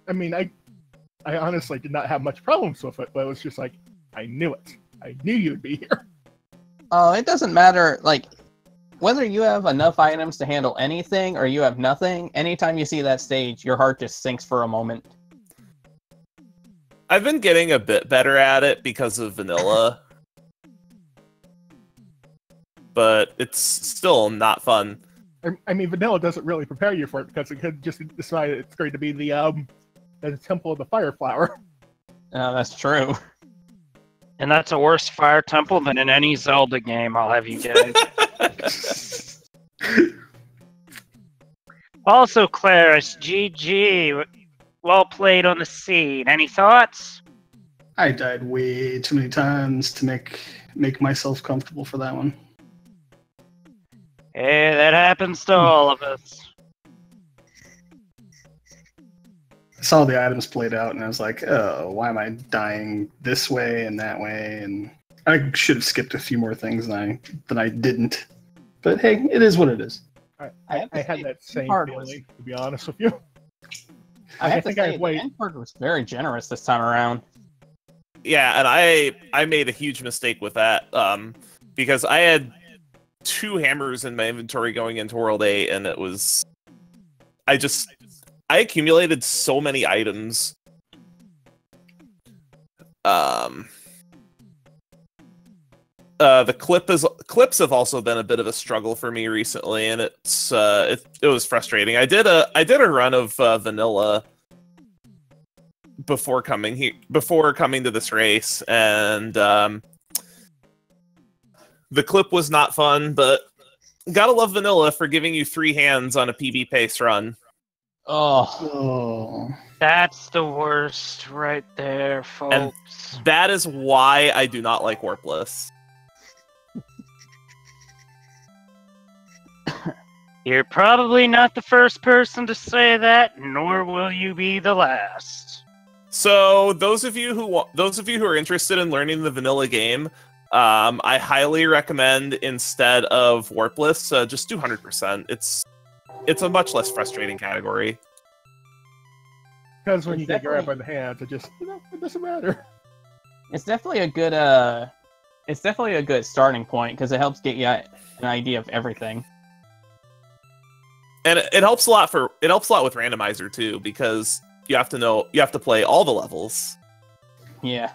I mean, I honestly did not have much problems with it, but it was just like, I knew it. I knew you'd be here. Oh, it doesn't matter, like, whether you have enough items to handle anything or you have nothing, anytime you see that stage, your heart just sinks for a moment. I've been getting a bit better at it because of vanilla. But it's still not fun. I mean, vanilla doesn't really prepare you for it because it could just decide it's going to be the Temple of the Fire Flower. That's true. And that's a worse fire temple than in any Zelda game, I'll have you guys. Also, Claris, GG. Well played on the seed. Any thoughts? I died way too many times to make myself comfortable for that one. Hey, that happens to all of us. I saw the items played out, and I was like, "Oh, why am I dying this way and that way?" And I should have skipped a few more things than I didn't. But hey, it is what it is. I had that same part feeling, to be honest with you. I have to think say, I wait. the end card was very generous this time around. Yeah, and I made a huge mistake with that because I had 2 hammers in my inventory going into World 8, and it was I accumulated so many items. The clips have also been a bit of a struggle for me recently, and it was frustrating. I did a run of vanilla before coming to this race, and the clip was not fun, but gotta love vanilla for giving you 3 hands on a PB pace run. Oh, That's the worst right there, folks. That is why I do not like Warpless. You're probably not the first person to say that, nor will you be the last. So those of you who are interested in learning the vanilla game, I highly recommend, instead of Warpless, just do 100%. It's a much less frustrating category. Because when you get grabbed by the hands, it doesn't matter. It's definitely a good starting point because it helps get you an idea of everything. And it helps a lot with Randomizer too, because you have to play all the levels. Yeah.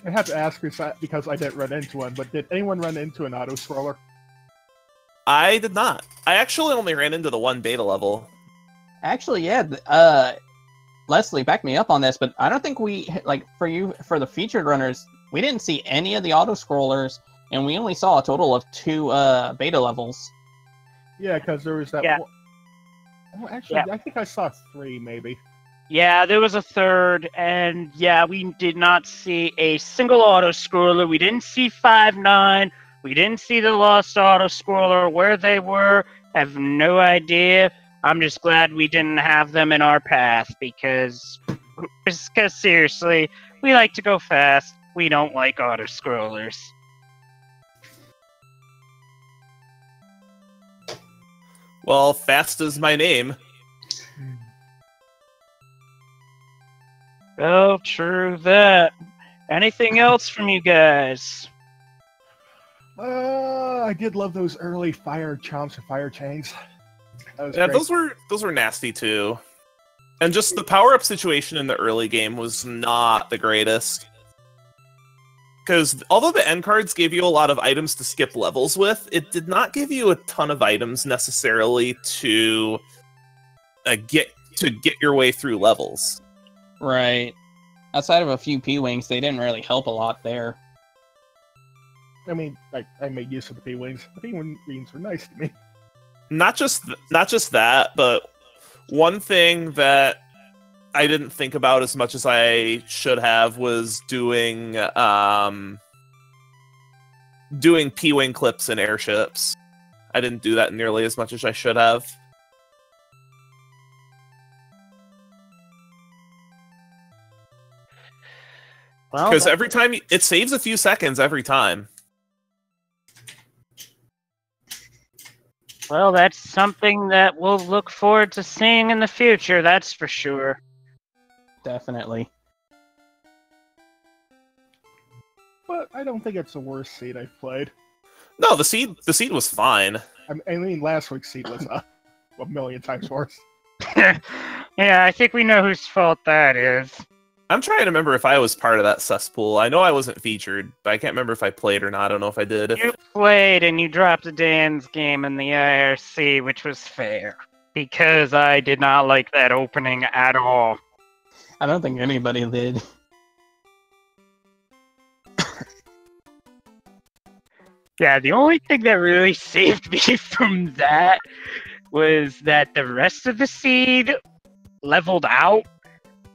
I have to ask this because I didn't run into one, but did anyone run into an auto-scroller? I did not. I actually only ran into the 1 beta level. Actually, yeah. Leslie, back me up on this, but I don't think we, for the featured runners, we didn't see any of the auto-scrollers, and we only saw a total of 2 beta levels. Yeah, because there was that Yeah. one. Well, actually, Yeah. I think I saw 3, maybe. Yeah, there was a 3rd, and yeah, we did not see a single auto-scroller. We didn't see 5-9. We didn't see the Lost auto-scroller. Where they were, I have no idea. I'm just glad we didn't have them in our path, because seriously, we like to go fast. We don't like auto-scrollers. Well, fast is my name. Oh, true that. Anything else from you guys? I did love those early fire chomps and fire chains. That was Yeah, great. those were nasty too. And just the power-up situation in the early game was not the greatest. Because although the end cards gave you a lot of items to skip levels with, it did not give you a ton of items necessarily to get your way through levels. Right. Outside of a few P-Wings, they didn't really help a lot there. I mean, I made use of the P-Wings. The P-Wings were nice to me. Not just that, but one thing that I didn't think about as much as I should have was doing P-Wing clips in airships. I didn't do that nearly as much as I should have. Well, Because every time it saves a few seconds every time. well, that's something that we'll look forward to seeing in the future, that's for sure. Definitely. But I don't think it's the worst seed I've played. No, the seed was fine. I mean, last week's seed was a million times worse. Yeah, I think we know whose fault that is. I'm trying to remember if I was part of that cesspool. I know I wasn't featured, but I can't remember if I played or not. I don't know if I did. You played and you dropped Dan's game in the IRC, which was fair. Because I did not like that opening at all. I don't think anybody did. Yeah, the only thing that really saved me from that was that the rest of the seed leveled out,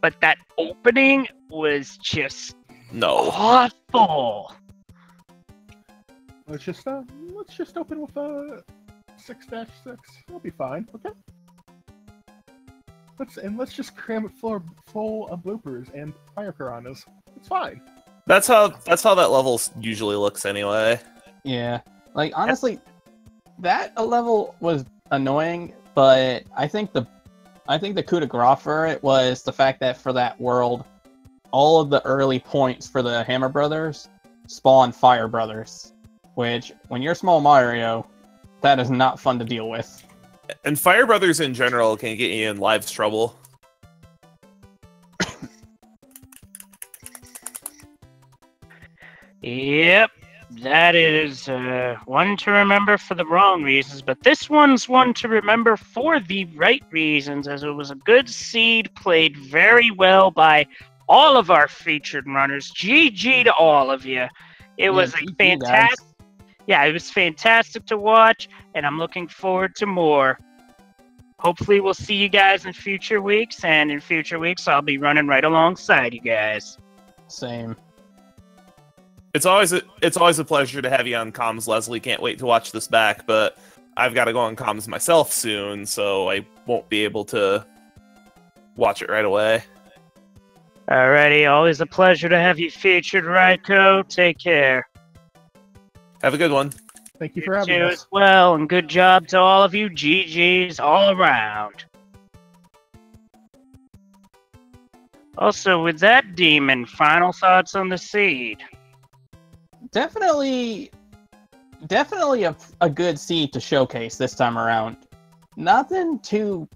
but that opening was just awful. Let's just open with 6-6. It'll be fine. Okay. Let's just cram it full of bloopers and fire piranhas. It's fine. That's how that level usually looks anyway. Yeah, like honestly, that level was annoying, but I think the coup de grace for it was the fact that for that world, all of the early points for the Hammer Brothers spawn Fire Brothers, which when you're small Mario, that is not fun to deal with. And Fire Brothers in general can get you in life's trouble. Yep, that is one to remember for the wrong reasons, but this one's one to remember for the right reasons, as it was a good seed, played very well by all of our featured runners. GG to all of you. It was a fantastic. Yeah, it was fantastic to watch, and I'm looking forward to more. Hopefully we'll see you guys in future weeks, and in future weeks I'll be running right alongside you guys. Same. It's always a pleasure to have you on comms, Leslie. Can't wait to watch this back, but I've got to go on comms myself soon, so I won't be able to watch it right away. Alrighty, always a pleasure to have you featured, Raiko. Take care. Have a good one. Thank you for having You us. as well, and good job to all of you. GG's all around. Also, with that, Demon, final thoughts on the seed? Definitely a good seed to showcase this time around. Nothing too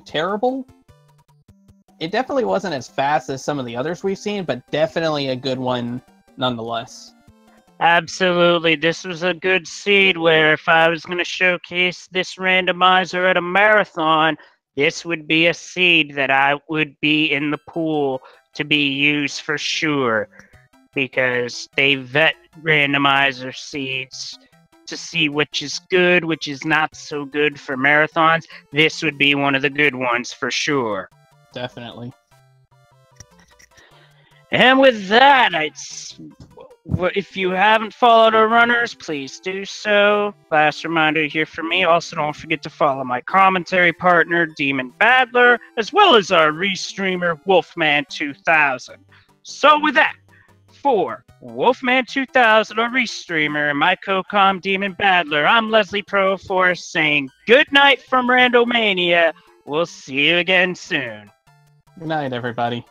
terrible. It definitely wasn't as fast as some of the others we've seen, but definitely a good one nonetheless. Absolutely. This was a good seed where if I was going to showcase this randomizer at a marathon, this would be a seed that I would be in the pool to be used for sure. Because they vet randomizer seeds to see which is good, which is not so good for marathons. This would be one of the good ones for sure. Definitely. And with that, if you haven't followed our runners, please do so. Last reminder here from me. Also, don't forget to follow my commentary partner, Demon Badler, as well as our restreamer, Wolfman2000. So with that, for Wolfman2000, our restreamer, and my co-com, Demon Badler, I'm Leslie Pro Force saying good night from Randomania. We'll see you again soon. Good night, everybody.